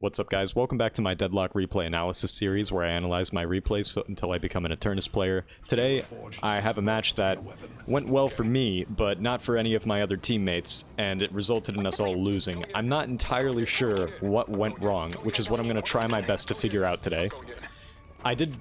What's up, guys? Welcome back to my Deadlock Replay Analysis series, where I analyze my replays until I become an Eternus player. Today, I have a match that went well for me, but not for any of my other teammates, and it resulted in us all losing. I'm not entirely sure what went wrong, which is what I'm going to try my best to figure out today. I did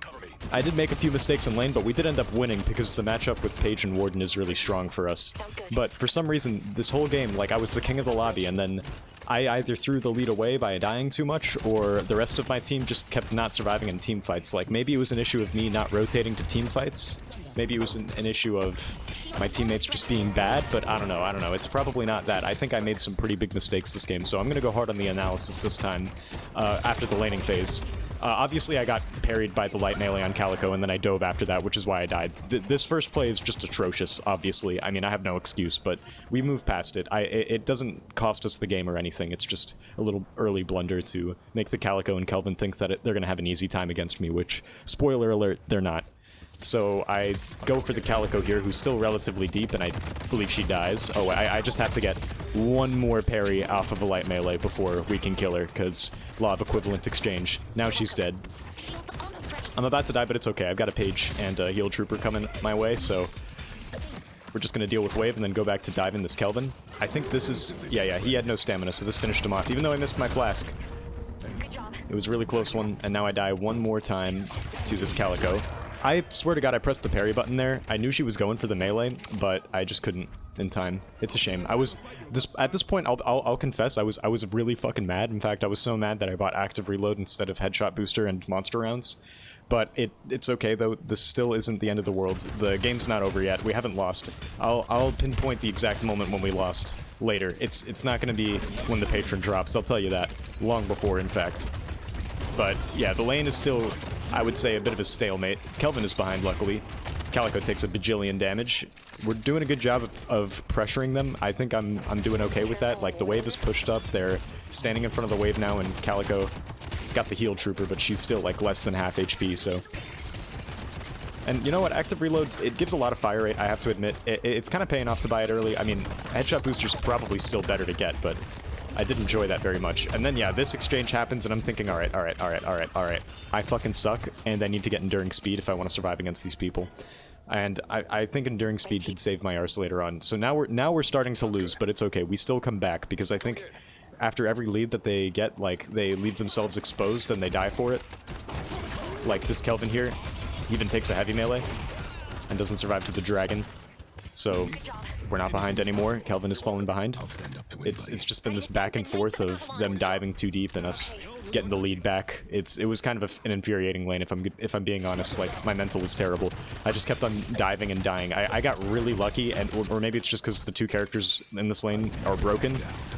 make a few mistakes in lane, but we did end up winning because the matchup with Paige and Warden is really strong for us. But for some reason, this whole game, like, I was the king of the lobby, and then I either threw the lead away by dying too much, or the rest of my team just kept not surviving in team fights. Like, maybe it was an issue of me not rotating to team fights. Maybe it was an issue of my teammates just being bad, but I don't know. It's probably not that. I think I made some pretty big mistakes this game, so I'm gonna go hard on the analysis this time, after the laning phase. Obviously, I got parried by the light melee on Calico, and then I dove after that, which is why I died. This first play is just atrocious, obviously. I mean, I have no excuse, but we moved past it. It doesn't cost us the game or anything. It's just a little early blunder to make the Calico and Kelvin think that they're going to have an easy time against me, which, spoiler alert, they're not. So I go for the Calico here, who's still relatively deep, and I believe she dies. Oh, I just have to get one more parry off of a light melee before we can kill her, because law of equivalent exchange. Now she's dead. I'm about to die, but it's okay. I've got a Page and a heal trooper coming my way, so we're just going to deal with wave and then go back to diving this Kelvin. I think this is... Yeah, he had no stamina, so this finished him off, even though I missed my flask. It was a really close one, and now I die one more time to this Calico. I swear to God, I pressed the parry button there. I knew she was going for the melee, but I just couldn't in time. It's a shame. At this point, I'll confess, I was really fucking mad. In fact, I was so mad that I bought active reload instead of headshot booster and monster rounds. But it's okay though. This still isn't the end of the world. The game's not over yet. We haven't lost. I'll pinpoint the exact moment when we lost later. It's not going to be when the patron drops. I'll tell you that long before, in fact. But yeah, the lane is still, I would say, a bit of a stalemate. Kelvin is behind, luckily. Calico takes a bajillion damage. We're doing a good job of pressuring them. I think I'm doing okay with that. Like, the wave is pushed up. They're standing in front of the wave now, and Calico got the heal trooper, but she's still, like, less than half HP, so... And you know what? Active reload, it gives a lot of fire rate, I have to admit. It's kind of paying off to buy it early. I mean, headshot booster's probably still better to get, but I did enjoy that very much. And then, yeah, this exchange happens, and I'm thinking, alright. I fucking suck, and I need to get enduring speed if I want to survive against these people. And I think enduring speed did save my arse later on. So now we're starting to lose, but it's okay. We still come back, because I think after every lead that they get, like, they leave themselves exposed and they die for it. Like this Kelvin here, he even takes a heavy melee and doesn't survive to the dragon. So we're not behind anymore. Kelvin has fallen behind. It's just been this back and forth of them diving too deep and us getting the lead back. It was kind of an infuriating lane, if I'm being honest. Like, my mental was terrible. I just kept on diving and dying. I got really lucky, and or maybe it's just because the two characters in this lane are broken,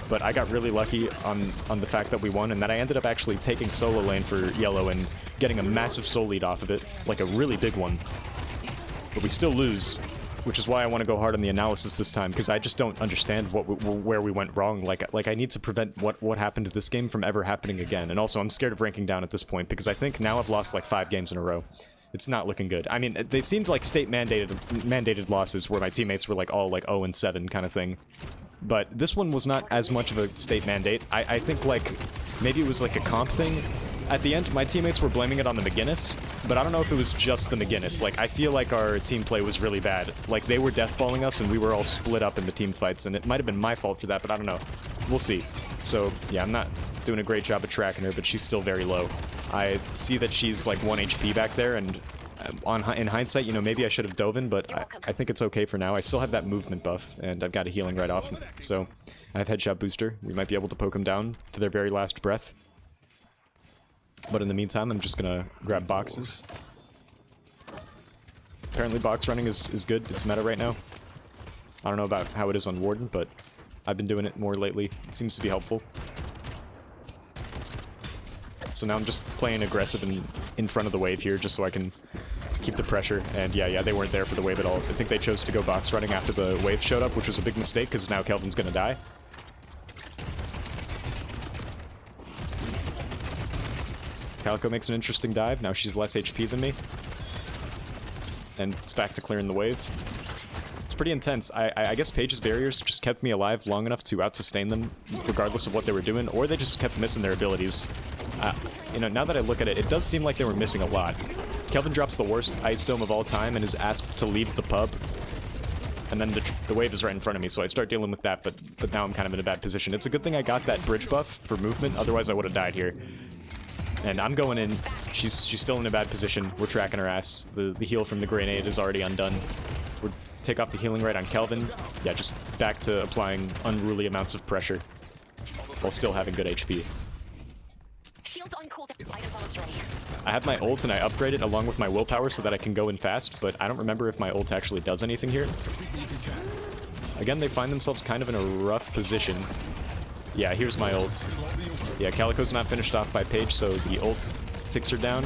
but I got really lucky on the fact that we won, and that I ended up actually taking solo lane for yellow and getting a massive soul lead off of it, like a really big one. But we still lose, which is why I want to go hard on the analysis this time, because I just don't understand where we went wrong. Like I need to prevent what happened to this game from ever happening again. And also, I'm scared of ranking down at this point, because I think now I've lost like 5 games in a row. It's not looking good. I mean, they seemed like state-mandated losses, where my teammates were like all like 0-7 kind of thing. But this one was not as much of a state mandate. I think, like, maybe it was like a comp thing. At the end, my teammates were blaming it on the McGinnis, but I don't know if it was just the McGinnis. Like, I feel like our team play was really bad. Like, they were deathballing us, and we were all split up in the team fights, and it might have been my fault for that, but I don't know. We'll see. So, yeah, I'm not doing a great job of tracking her, but she's still very low. I see that she's, like, 1 HP back there, and in hindsight, you know, maybe I should have dove in, but I think it's okay for now. I still have that movement buff, and I've got a healing right off, so I have headshot booster. We might be able to poke them down to their very last breath. But in the meantime, I'm just gonna grab boxes. Apparently box running is good. It's meta right now. I don't know about how it is on Warden, but I've been doing it more lately. It seems to be helpful. So now I'm just playing aggressive in front of the wave here, just so I can keep the pressure. And yeah, they weren't there for the wave at all. I think they chose to go box running after the wave showed up, which was a big mistake, because now Kelvin's gonna die. Calico makes an interesting dive. Now she's less HP than me. And it's back to clearing the wave. It's pretty intense. I guess Paige's barriers just kept me alive long enough to out-sustain them, regardless of what they were doing, or they just kept missing their abilities. You know, now that I look at it, it does seem like they were missing a lot. Kelvin drops the worst Ice Dome of all time and is asked to leave the pub. And then the wave is right in front of me, so I start dealing with that, but now I'm kind of in a bad position. It's a good thing I got that bridge buff for movement, otherwise I would have died here. And I'm going in. She's still in a bad position. We're tracking her ass. The heal from the grenade is already undone. We're take off the healing right on Kelvin. Yeah, just back to applying unruly amounts of pressure while still having good HP. I have my ult and I upgrade it along with my willpower so that I can go in fast, but I don't remember if my ult actually does anything here. Again, they find themselves kind of in a rough position. Yeah, here's my ult. Yeah, Calico's not finished off by Paige, so the ult takes her down,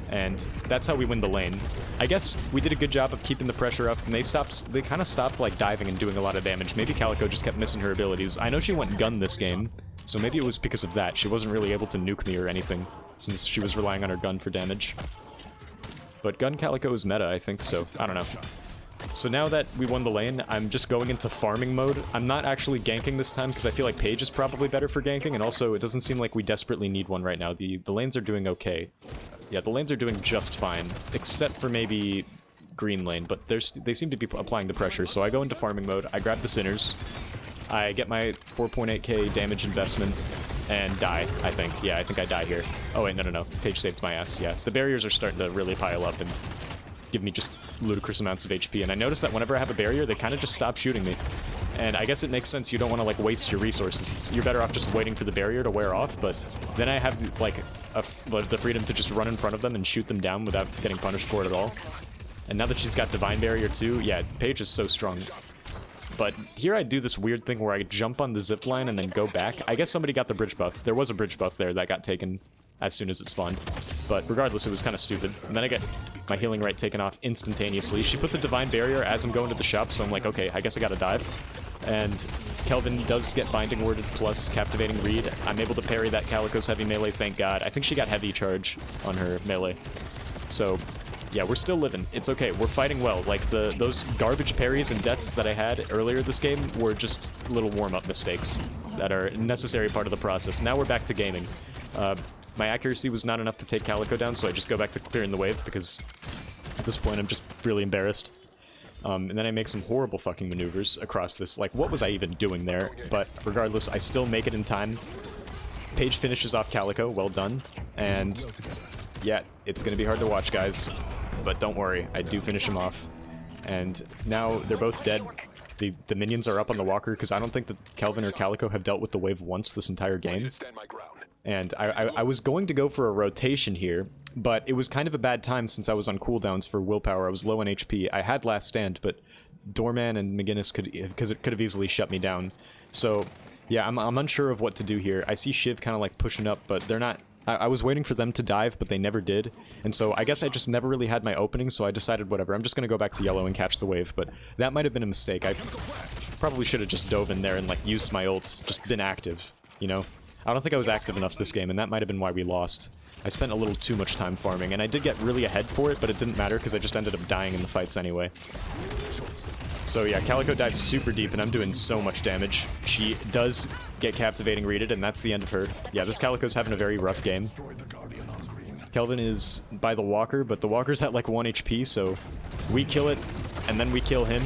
and that's how we win the lane. I guess we did a good job of keeping the pressure up, and they kind of stopped like diving and doing a lot of damage. Maybe Calico just kept missing her abilities. I know she went gun this game, so maybe it was because of that. She wasn't really able to nuke me or anything, since she was relying on her gun for damage. But gun Calico is meta, I think, so I don't know. So now that we won the lane, I'm just going into farming mode. I'm not actually ganking this time because I feel like Paige is probably better for ganking, and also it doesn't seem like we desperately need one right now. The lanes are doing okay. Yeah, the lanes are doing just fine, except for maybe green lane, but they seem to be applying the pressure, so I go into farming mode, I grab the Sinners, I get my 4.8k damage investment, and die, I think. Yeah, I think I die here. Oh wait, no. Paige saved my ass, yeah. The barriers are starting to really pile up and give me just ludicrous amounts of HP, and I notice that whenever I have a barrier, they kind of just stop shooting me. And I guess it makes sense, you don't want to like waste your resources. You're better off just waiting for the barrier to wear off, but then I have like the freedom to just run in front of them and shoot them down without getting punished for it at all. And now that she's got Divine Barrier too, yeah, Paige is so strong. But here I do this weird thing where I jump on the zipline and then go back. I guess somebody got the bridge buff. There was a bridge buff there that got taken as soon as it spawned. But regardless, it was kind of stupid. And then I get my healing right taken off instantaneously. She puts a Divine Barrier as I'm going to the shop, so I'm like, okay, I guess I gotta dive. And Kelvin does get Binding Worded plus Captivating Read. I'm able to parry that Calico's heavy melee, thank God. I think she got heavy charge on her melee. So yeah, we're still living. It's okay. We're fighting well. Like, those garbage parries and deaths that I had earlier this game were just little warm-up mistakes that are a necessary part of the process. Now we're back to gaming. My accuracy was not enough to take Calico down, so I just go back to clearing the wave, because at this point I'm just really embarrassed. And then I make some horrible fucking maneuvers across this. Like, what was I even doing there? But regardless, I still make it in time. Paige finishes off Calico. Well done. And yeah, it's gonna be hard to watch, guys. But don't worry, I do finish him off. And now they're both dead. The minions are up on the walker, because I don't think that Kelvin or Calico have dealt with the wave once this entire game. And I was going to go for a rotation here, but it was kind of a bad time since I was on cooldowns for willpower. I was low on HP. I had Last Stand, but Doorman and McGinnis could have easily shut me down. So yeah, I'm unsure of what to do here. I see Shiv kind of like pushing up, but they're not. I was waiting for them to dive, but they never did. And so I guess I just never really had my opening, so I decided whatever. I'm just going to go back to yellow and catch the wave, but that might have been a mistake. I probably should have just dove in there and like used my ult, just been active, you know? I don't think I was active enough this game, and that might have been why we lost. I spent a little too much time farming, and I did get really ahead for it, but it didn't matter because I just ended up dying in the fights anyway. So yeah, Calico dives super deep, and I'm doing so much damage. She does get Captivating Readed, and that's the end of her. Yeah, this Calico's having a very rough game. Kelvin is by the walker, but the walker's at like 1 HP, so we kill it, and then we kill him.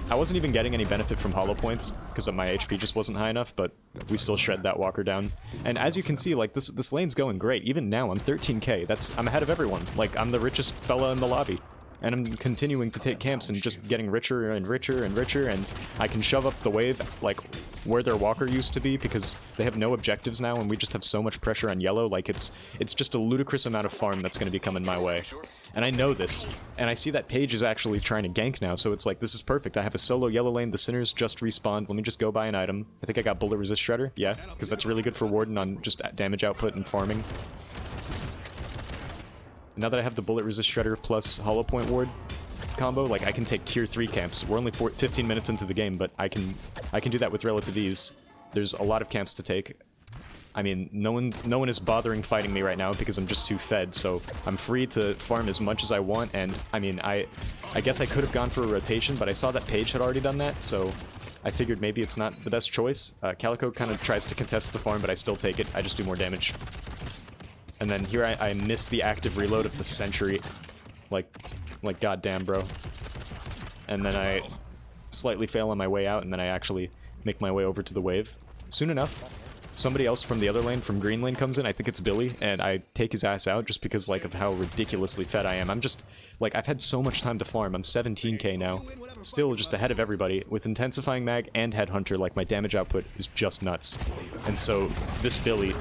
I wasn't even getting any benefit from hollow points, because my HP just wasn't high enough, but we still shred that walker down. And as you can see, like, this lane's going great. Even now, I'm 13k. I'm ahead of everyone. Like, I'm the richest fella in the lobby. And I'm continuing to take camps and just getting richer and richer and richer, and I can shove up the wave, like, where their walker used to be, because they have no objectives now, and we just have so much pressure on yellow. Like, it's just a ludicrous amount of farm that's going to be coming my way. And I know this, and I see that Paige is actually trying to gank now, so it's like, this is perfect. I have a solo yellow lane, the Sinners just respawned, let me just go buy an item. I think I got Bullet Resist Shredder, yeah, because that's really good for Warden on just damage output and farming. Now that I have the Bullet Resist Shredder plus Hollow Point Ward combo, like, I can take tier 3 camps. We're only 15 minutes into the game, but I can do that with relative ease. There's a lot of camps to take. I mean, no one is bothering fighting me right now because I'm just too fed, so I'm free to farm as much as I want, and I mean, I guess I could have gone for a rotation, but I saw that Paige had already done that, so I figured maybe it's not the best choice. Calico kind of tries to contest the farm, but I still take it. I just do more damage. And then here I miss the active reload of the sentry. Like goddamn, bro. And then I slightly fail on my way out, and then I actually make my way over to the wave. Soon enough, somebody else from the other lane, from green lane, comes in. I think it's Billy, and I take his ass out just because, like, of how ridiculously fed I am. I'm just, like, I've had so much time to farm. I'm 17k now. Still just ahead of everybody. With Intensifying Mag and Headhunter, like, my damage output is just nuts. And so, this Billy,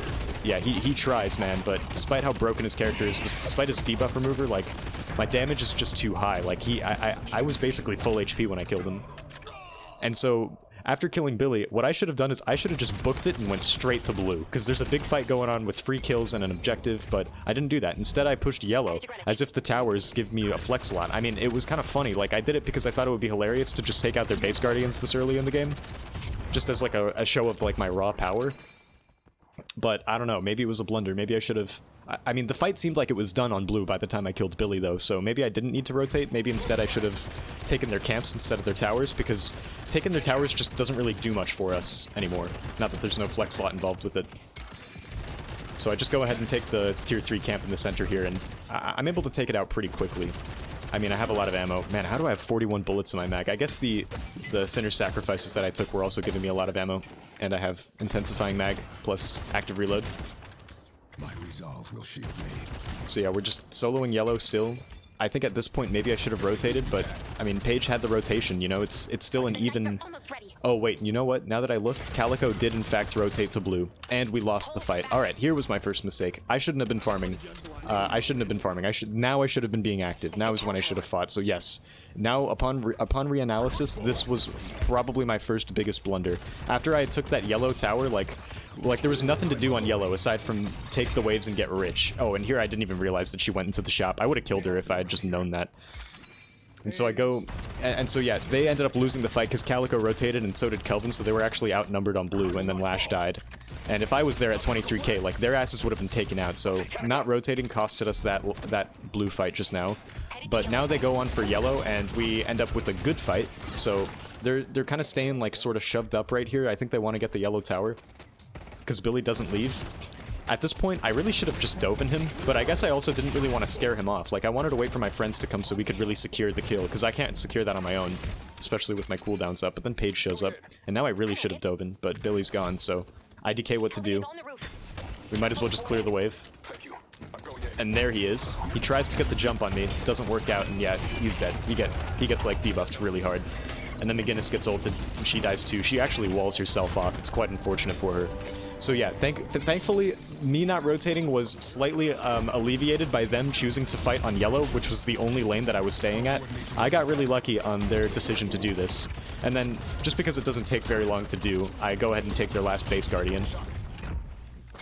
yeah, he tries, man, but despite how broken his character is, despite his debuff remover, like, my damage is just too high. Like, I was basically full HP when I killed him. And so, after killing Billy, what I should have done is I should have just booked it and went straight to blue, because there's a big fight going on with free kills and an objective, but I didn't do that. Instead, I pushed yellow, as if the towers give me a flex slot. I mean, it was kind of funny. Like, I did it because I thought it would be hilarious to just take out their base guardians this early in the game, just as, like, a show of, like, my raw power. But, I don't know, maybe it was a blunder. Maybe I should have... I mean, the fight seemed like it was done on blue by the time I killed Billy, though, so maybe I didn't need to rotate. Maybe instead I should have taken their camps instead of their towers, because taking their towers just doesn't really do much for us anymore. Not that there's no flex slot involved with it. So I just go ahead and take the tier 3 camp in the center here, and I'm able to take it out pretty quickly. I mean, I have a lot of ammo. Man, how do I have 41 bullets in my mag? I guess the Sinner sacrifices that I took were also giving me a lot of ammo, and I have Intensifying Mag plus active reload. My resolve will shield me. So yeah, we're just soloing yellow still. I think at this point maybe I should have rotated, but I mean, Paige had the rotation, you know, it's still an even... Oh wait, you know what? Now that I look, Calico did in fact rotate to blue, and we lost the fight. Alright, here was my first mistake. I shouldn't have been farming. I shouldn't have been farming. Now I should have been being active. Now is when I should have fought, so yes. Now, upon reanalysis, this was probably my first biggest blunder. After I took that yellow tower, like there was nothing to do on yellow aside from take the waves and get rich. Oh, and here I didn't even realize that she went into the shop. I would have killed her if I had just known that. And so I go, and so yeah, they ended up losing the fight because Calico rotated and so did Kelvin, so they were actually outnumbered on blue, and then Lash died. And if I was there at 23k, like, their asses would have been taken out, so not rotating costed us that blue fight just now. But now they go on for yellow, and we end up with a good fight, so they're kind of staying, like, sort of shoved up right here. I think they want to get the yellow tower, because Billy doesn't leave. At this point, I really should have just dove in him, but I guess I also didn't really want to scare him off. Like, I wanted to wait for my friends to come so we could really secure the kill, because I can't secure that on my own, especially with my cooldowns up. But then Paige shows up, and now I really should have dove in, but Billy's gone, so I DK what to do. We might as well just clear the wave. And there he is. He tries to get the jump on me, doesn't work out, and yeah, he's dead. He gets like debuffed really hard. And then McGinnis gets ulted, and she dies too. She actually walls herself off. It's quite unfortunate for her. So yeah, thankfully, me not rotating was slightly alleviated by them choosing to fight on yellow, which was the only lane that I was staying at. I got really lucky on their decision to do this. And then, just because it doesn't take very long to do, I go ahead and take their last base guardian.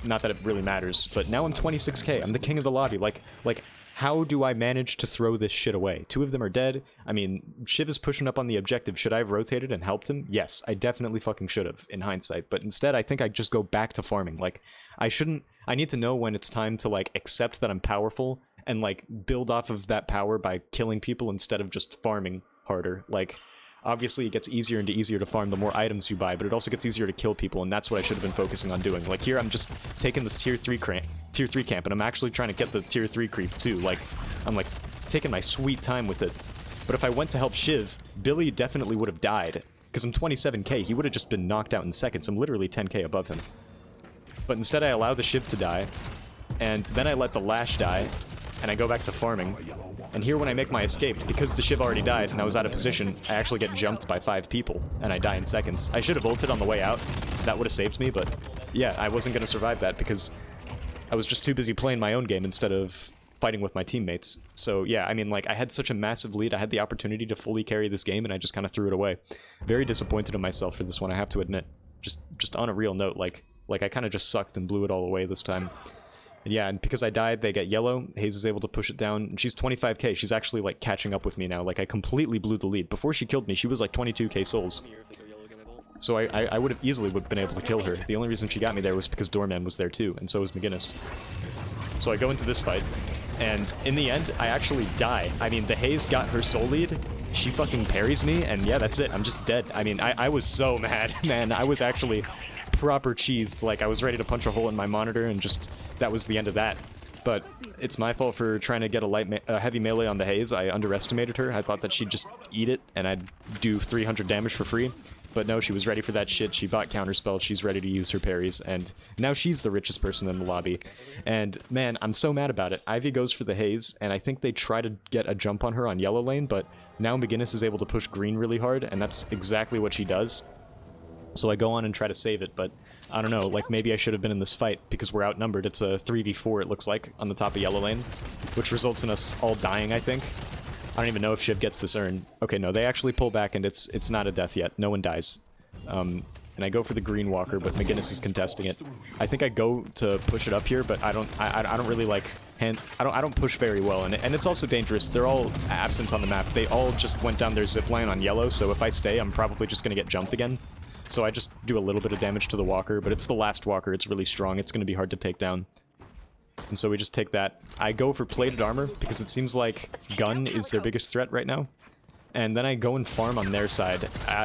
Not that it really matters, but now I'm 26k. I'm the king of the lobby. Like, how do I manage to throw this shit away? 2 of them are dead. I mean, Shiv is pushing up on the objective. Should I have rotated and helped him? Yes, I definitely fucking should have, in hindsight. But instead, I think I just go back to farming. Like, I need to know when it's time to, like, accept that I'm powerful and, like, build off of that power by killing people instead of just farming harder. Like, obviously, it gets easier and easier to farm the more items you buy, but it also gets easier to kill people, and that's what I should have been focusing on doing. Like, here, I'm just taking this tier 3 camp, and I'm actually trying to get the tier 3 creep, too. Like, I'm, like, taking my sweet time with it. But if I went to help Shiv, Billy definitely would have died, because I'm 27k. He would have just been knocked out in seconds. I'm literally 10k above him. But instead, I allow the Shiv to die, and then I let the Lash die, and I go back to farming. And here when I make my escape, because the Shiv already died and I was out of position, I actually get jumped by 5 people, and I die in seconds. I should have ulted on the way out. That would have saved me, but yeah, I wasn't going to survive that because I was just too busy playing my own game instead of fighting with my teammates. So yeah, I mean, like, I had such a massive lead. I had the opportunity to fully carry this game, and I just kind of threw it away. Very disappointed in myself for this one, I have to admit. Just on a real note, like I kind of just sucked and blew it all away this time. And yeah, and because I died, they get yellow. Hayes is able to push it down, and she's 25k. She's actually, like, catching up with me now. Like, I completely blew the lead. Before she killed me, she was, like, 22k souls. So I would have easily been able to kill her. The only reason she got me there was because Doorman was there, too, and so was McGinnis. So I go into this fight, and in the end, I actually die. I mean, the Hayes got her soul lead, she fucking parries me, and yeah, that's it. I'm just dead. I mean, I was so mad, man. I was actually proper cheesed. Like, I was ready to punch a hole in my monitor, and just, that was the end of that. But it's my fault for trying to get a heavy melee on the Haze. I underestimated her. I thought that she'd just eat it, and I'd do 300 damage for free. But no, she was ready for that shit. She bought counterspell. She's ready to use her parries, and now she's the richest person in the lobby. And man, I'm so mad about it. Ivy goes for the Haze, and I think they try to get a jump on her on yellow lane, but now McGinnis is able to push green really hard, and that's exactly what she does. So I go on and try to save it, but I don't know, like maybe I should have been in this fight because we're outnumbered. It's a 3v4, it looks like, on the top of yellow lane, which results in us all dying, I think. I don't even know if Shiv gets this urn. Okay, no, they actually pull back, and it's not a death yet. No one dies. And I go for the green walker, but McGinnis is contesting it. I think I go to push it up here, but I don't really like I don't push very well, and it's also dangerous. They're all absent on the map. They all just went down their zip line on yellow, so if I stay, I'm probably just gonna get jumped again. So I just do a little bit of damage to the walker, but it's the last walker. It's really strong. It's gonna be hard to take down. And so we just take that. I go for plated armor, because it seems like gun is their biggest threat right now. And then I go and farm on their side.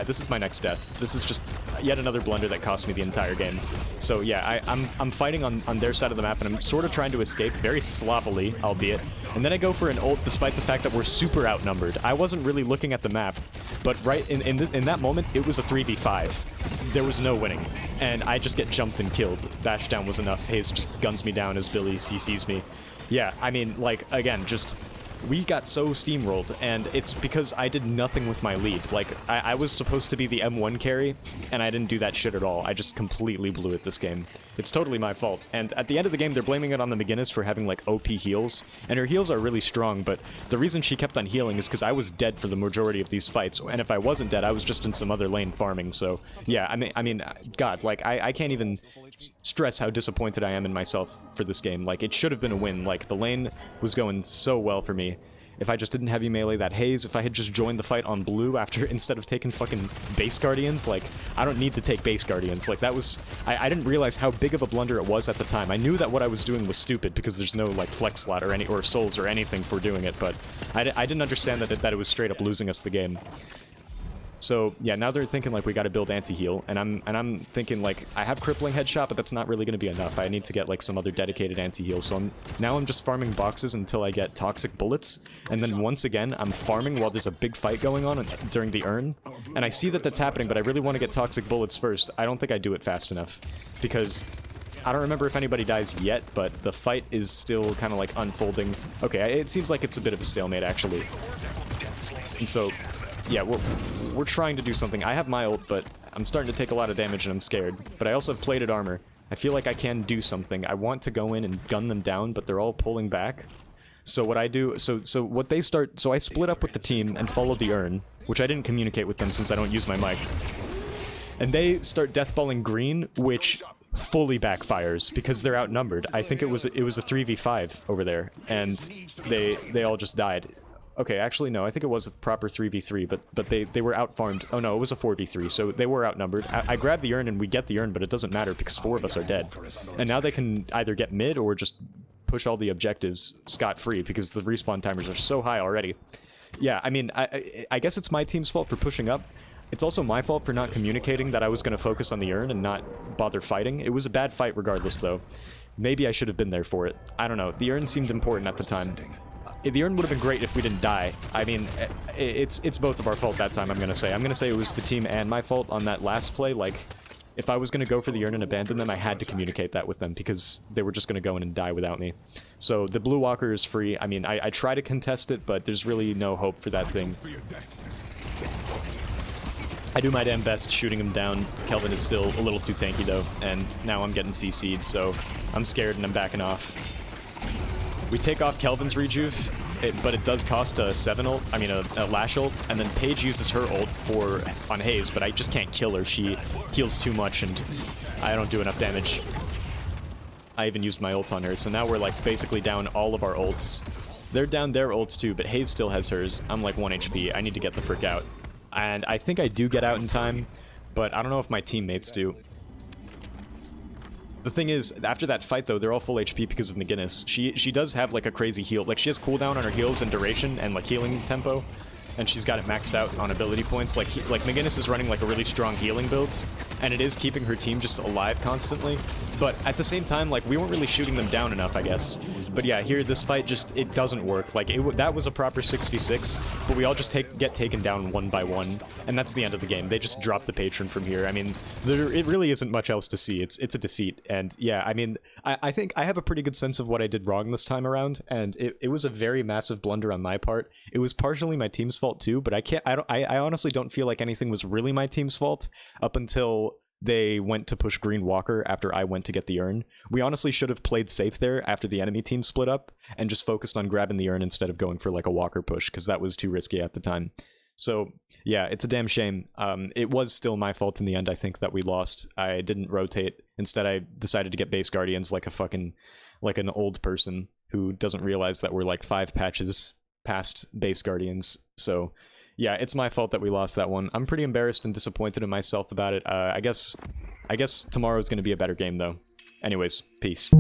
This is my next death. This is just yet another blunder that cost me the entire game. So yeah, I'm fighting on their side of the map, and I'm sort of trying to escape, very sloppily, albeit. And then I go for an ult, despite the fact that we're super outnumbered. I wasn't really looking at the map, but right in that moment, it was a 3v5. There was no winning, and I just get jumped and killed. Bash down was enough. Hayes just guns me down as Billy CCs me. Yeah, I mean, like, again, just... we got so steamrolled, and it's because I did nothing with my lead. Like, I was supposed to be the M1 carry, and I didn't do that shit at all. I just completely blew it this game. It's totally my fault. And at the end of the game, they're blaming it on the McGinnis for having, like, OP heals. And her heals are really strong, but the reason she kept on healing is because I was dead for the majority of these fights. And if I wasn't dead, I was just in some other lane farming. So, yeah, I mean, God, like, I can't even stress how disappointed I am in myself for this game. Like, it should have been a win. Like, the lane was going so well for me. If I just didn't heavy melee that Haze, if I had just joined the fight on blue instead of taking fucking base guardians, like, I don't need to take base guardians. Like, that was, I didn't realize how big of a blunder it was at the time. I knew that what I was doing was stupid because there's no, like, flex slot or souls or anything for doing it, but I didn't understand that it was straight up losing us the game. So, yeah, now they're thinking, like, we gotta build anti-heal, and I'm thinking, like, I have crippling headshot, but that's not really gonna be enough. I need to get, like, some other dedicated anti-heal, so now I'm just farming boxes until I get toxic bullets, and then once again, I'm farming while there's a big fight going on during the urn, and I see that that's happening, but I really want to get toxic bullets first. I don't think I do it fast enough, because I don't remember if anybody dies yet, but the fight is still kind of, like, unfolding. Okay, it seems like it's a bit of a stalemate, actually. And so... yeah, we're trying to do something. I have my ult, but I'm starting to take a lot of damage and I'm scared. But I also have plated armor. I feel like I can do something. I want to go in and gun them down, but they're all pulling back. So what I do, so what they start, so I split up with the team and followed the urn, which I didn't communicate with them since I don't use my mic. And they start deathballing green, which fully backfires because they're outnumbered. I think it was a 3v5 over there, and they all just died. Okay, actually, no, I think it was a proper 3v3, but they were out-farmed. Oh, no, it was a 4v3, so they were outnumbered. I grabbed the urn, and we get the urn, but it doesn't matter, because 4 of us are dead. And now they can either get mid, or just push all the objectives scot-free, because the respawn timers are so high already. Yeah, I mean, I guess it's my team's fault for pushing up. It's also my fault for not communicating that I was going to focus on the urn and not bother fighting. It was a bad fight regardless, though. Maybe I should have been there for it. I don't know. The urn seemed important at the time. The urn would have been great if we didn't die. I mean, it's both of our fault that time, I'm gonna say. I'm gonna say it was the team and my fault on that last play. Like, if I was gonna go for the urn and abandon them, I had to communicate that with them, because they were just gonna go in and die without me. So, the blue walker is free. I mean, I try to contest it, but there's really no hope for that thing. I do my damn best shooting him down. Kelvin is still a little too tanky, though, and now I'm getting CC'd, so I'm scared and I'm backing off. We take off Kelvin's rejuve, but it does cost a 7 ult, I mean a lash ult, and then Paige uses her ult on Haze, but I just can't kill her. She heals too much and I don't do enough damage. I even used my ult on her, so now we're like basically down all of our ults. They're down their ults too, but Haze still has hers. I'm like 1 HP, I need to get the frick out. And I think I do get out in time, but I don't know if my teammates do. The thing is, after that fight, though, they're all full HP because of McGinnis. She does have, like, a crazy heal. Like, she has cooldown on her heals and duration and, like, healing tempo. and she's got it maxed out on ability points. Like McGinnis is running like a really strong healing build, and it is keeping her team just alive constantly. But at the same time, like, we weren't really shooting them down enough, I guess. But yeah, here, this fight just, it doesn't work. Like, that was a proper 6v6, but we all just get taken down one by one, and that's the end of the game. They just drop the patron from here. I mean, it really isn't much else to see. It's a defeat, and yeah, I mean, I think I have a pretty good sense of what I did wrong this time around, and it was a very massive blunder on my part. It was partially my team's fault too, but I honestly don't feel like anything was really my team's fault up until they went to push Green Walker after I went to get the urn. We honestly should have played safe there after the enemy team split up and just focused on grabbing the urn instead of going for like a Walker push, because that was too risky at the time. So yeah, it's a damn shame. It was still my fault in the end, I think, that we lost. I didn't rotate. Instead, I decided to get base guardians like an old person who doesn't realize that we're like 5 patches past base guardians. So yeah, it's my fault that we lost that one. I'm pretty embarrassed and disappointed in myself about it. I guess tomorrow's gonna be a better game though. Anyways, peace.